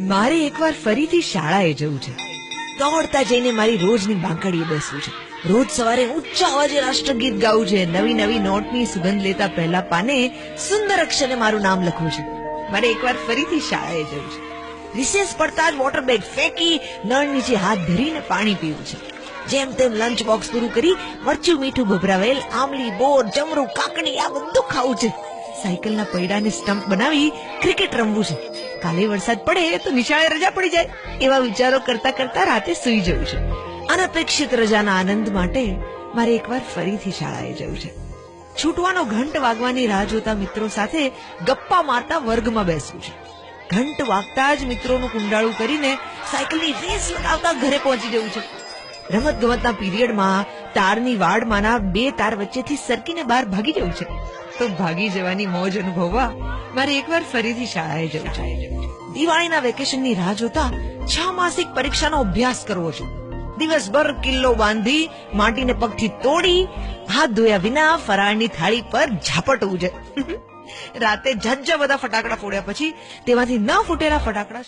મારે એકવાર ફરીથી શાળાએ જવું છે. દોડતા જઈને મારી રોજની બાંકડીએ બેસવું છે. રોજ સવારે ઊંચા અવાજે રાષ્ટ્રગીત ગાવું છે. નવી નવી નોટની સુગંધ લેતા પહેલા પાને સુંદર અક્ષરે મારું નામ લખવું છે. મારે એકવાર ફરીથી શાળાએ જવું છે. રિસેસ પડતા જ વોટર બેગ ફેંકી નળ નીચે હાથ ધરીને પાણી પીવું છે. જેમ તેમ લંચ બોક્સ પૂરું કરી મરચું મીઠું ભભરાવેલ આમલી બોર જમરૂ કાકડી આ બધું ખાવું છે. સાયકલના પૈડાને સ્ટમ્પ બનાવી ક્રિકેટ રમવું છે. કાલે વરસાદ પડે તો નિશાળે રજા પડી જાય એવા વિચારો કરતા કરતા રાતે સૂઈ જવું છે. અનપેક્ષિત રજાના આનંદ માટે મારે એકવાર ફરીથી શાળાએ જવું છે. છૂટવાનો ઘંટ વાગવાની રાહ જોતા મિત્રો સાથે ગપ્પા મારતા વર્ગમાં બેસવું છે. ઘંટ વાગતા જ મિત્રોનું કુંડાળું કરીને સાયકલની રેસ લગાવતા ઘરે પહોંચી જવું છે. રમત ગમતના પીરિયડમાં તારની વાડમાંના 2 તાર વચ્ચેથી સરકીને બહાર ભાગી જવું છે. તો ભાગી જવાની મોજ અનુભવવા મારે એકવાર ફરીથી શાળાએ જવું છે. દિવાળીના વેકેશનની રાહ જોતા 6 માસિક પરીક્ષાનો અભ્યાસ કરવો છે. દિવસભર કિલ્લો બાંધી માટીને પગથી તોડી હાથ ધોયા વિના ફરાળની થાળી પર ઝાપટવું છે. રાતે ઝાઝા બધા ફટાકડા ફોડ્યા પછી તેમાંથી ન ફૂટેલા ફટાકડા